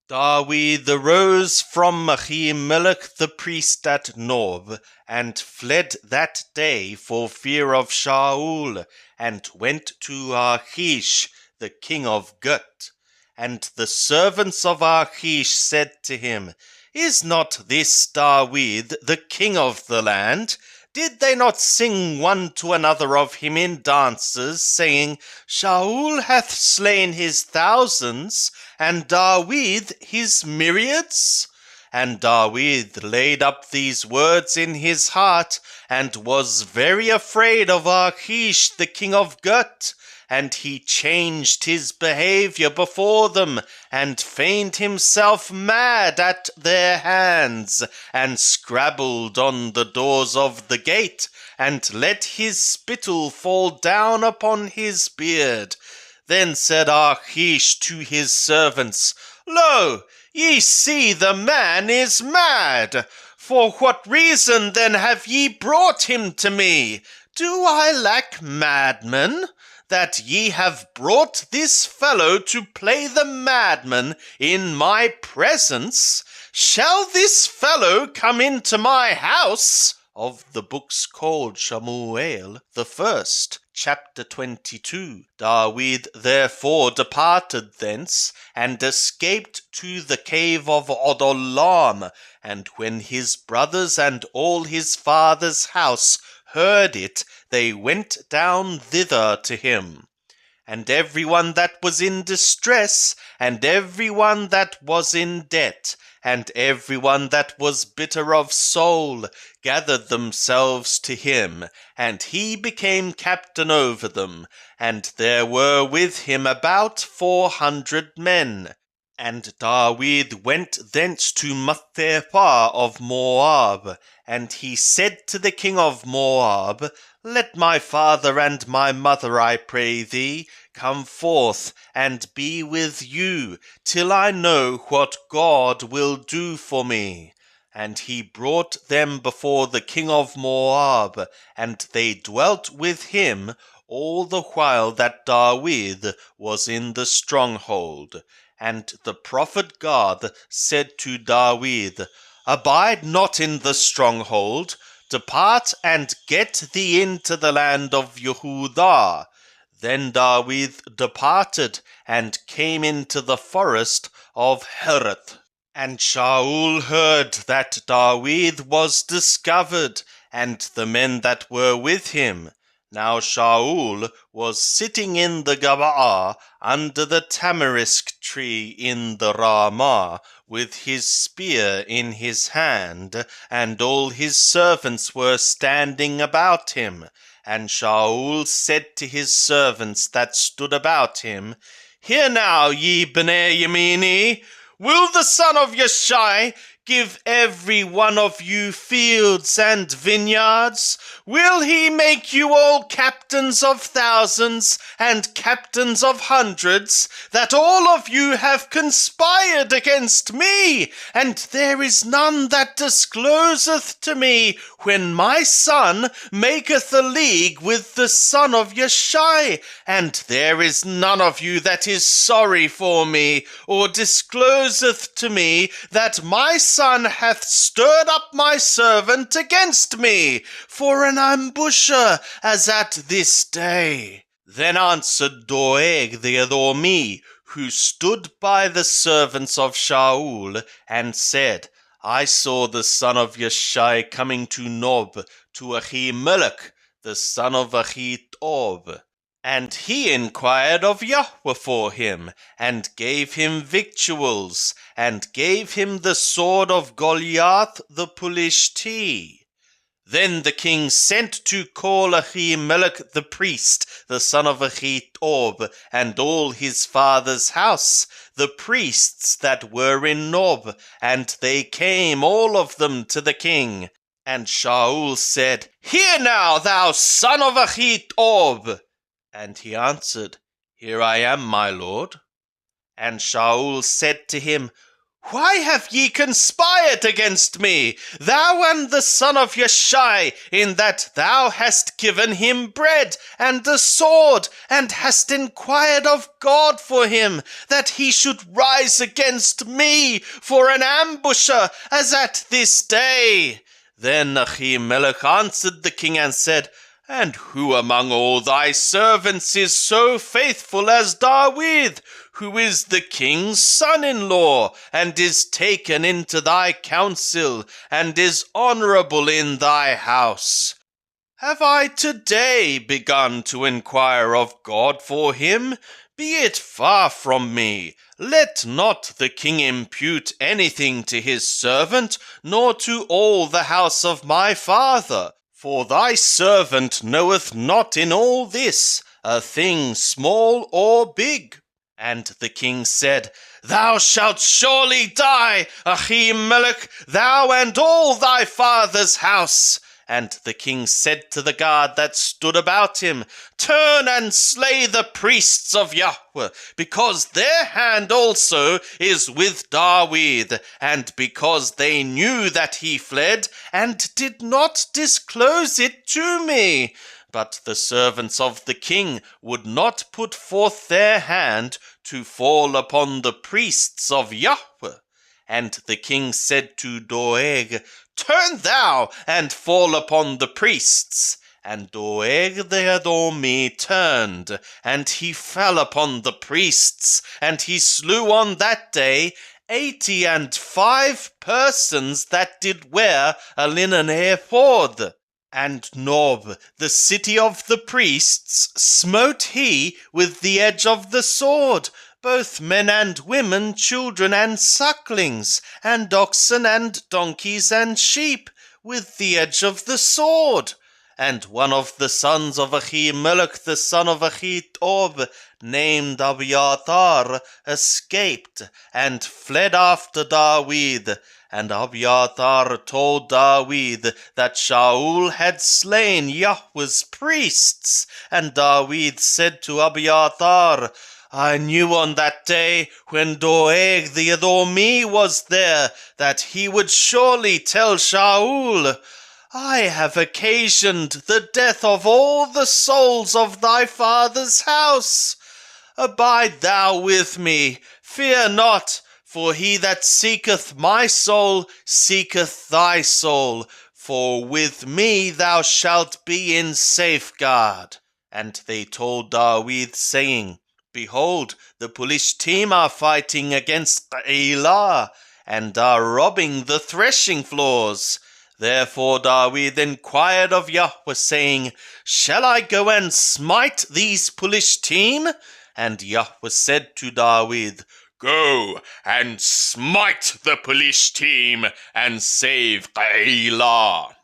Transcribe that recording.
David arose from Ahimelech the priest at Nob, and fled that day for fear of Shaul, and went to Achish, the king of Gut. And the servants of Achish said to him, Is not this David the king of the land? Did they not sing one to another of him in dances, saying, Shaul hath slain his thousands, and David his myriads? And David laid up these words in his heart, and was very afraid of Achish the king of Gut. And he changed his behavior before them, and feigned himself mad at their hands, and scrabbled on the doors of the gate, and let his spittle fall down upon his beard. Then said Achish to his servants, Lo, ye see the man is mad. For what reason then have ye brought him to me? Do I lack madmen, that ye have brought this fellow to play the madman in my presence? Shall this fellow come into my house? Of the books called Shamuel the first, chapter 22. David therefore departed thence, and escaped to the cave of Adullam. And when his brothers and all his father's house heard it, they went down thither to him. And everyone that was in distress, and everyone that was in debt, and everyone that was bitter of soul, gathered themselves to him, and he became captain over them. And there were with him about 400 men. And David went thence to Muthepah of Moab, and he said to the king of Moab, Let my father and my mother, I pray thee, come forth and be with you, till I know what God will do for me. And he brought them before the king of Moab, and they dwelt with him all the while that David was in the stronghold. And the prophet Garth said to David, Abide not in the stronghold, depart and get thee into the land of Yehudah. Then David departed, and came into the forest of Hereth. And Shaul heard that David was discovered, and the men that were with him. Now Shaul was sitting in the Gabaa under the tamarisk tree in the Ramah, with his spear in his hand, and all his servants were standing about him. And Shaul said to his servants that stood about him, Hear now, ye Bnei Yemini, will the son of Yeshai give every one of you fields and vineyards? Will he make you all captains of thousands and captains of hundreds, that all of you have conspired against me? And there is none that discloseth to me when my son maketh a league with the son of Yeshai. And there is none of you that is sorry for me, or discloseth to me that my son hath stirred up my servant against me, for an ambusher, as at this day. Then answered Doeg the Edomi, who stood by the servants of Shaul, and said, I saw the son of Yeshai coming to Nob, to Ahimelech, the son of Ahitob. And he inquired of Yahweh for him, and gave him victuals, and gave him the sword of Goliath the Philistine. Then the king sent to call Ahimelech the priest, the son of Ahitob, and all his father's house, the priests that were in Nob, and they came all of them to the king. And Shaul said, Hear now, thou son of Ahitob. And he answered, Here I am, my lord. And Shaul said to him, Why have ye conspired against me, thou and the son of Yeshai, in that thou hast given him bread and a sword, and hast inquired of God for him, that he should rise against me for an ambusher, as at this day? Then Achimelech answered the king and said, And who among all thy servants is so faithful as David, who is the king's son-in-law, and is taken into thy counsel, and is honorable in thy house? Have I today begun to inquire of God for him? Be it far from me. Let not the king impute anything to his servant, nor to all the house of my father. For thy servant knoweth not in all this a thing small or big. And the king said, Thou shalt surely die, Achimelech, thou and all thy father's house. And the king said to the guard that stood about him, Turn and slay the priests of Yahweh, because their hand also is with David, and because they knew that he fled, and did not disclose it to me. But the servants of the king would not put forth their hand to fall upon the priests of Yahweh. And the king said to Doeg, Turn thou and fall upon the priests. And Doeg the Edomi turned, and he fell upon the priests, and he slew on that day 85 persons that did wear a linen ephod. And Nob, the city of the priests, smote he with the edge of the sword, both men and women, children and sucklings, and oxen and donkeys and sheep, with the edge of the sword. And one of the sons of Achimelech, the son of Achitob, named Abiathar, escaped, and fled after David. And Abiathar told David that Shaul had slain Yahweh's priests. And David said to Abiathar, I knew on that day, when Doeg the Edomi was there, that he would surely tell Shaul, I have occasioned the death of all the souls of thy father's house. Abide thou with me, fear not, for he that seeketh my soul seeketh thy soul, for with me thou shalt be in safeguard. And they told David, saying, Behold, the Philistines are fighting against Keilah, and are robbing the threshing floors. Therefore David inquired of Yahweh, saying, Shall I go and smite these Philistines? And Yahweh said to David, Go and smite the Philistines, and save Keilah.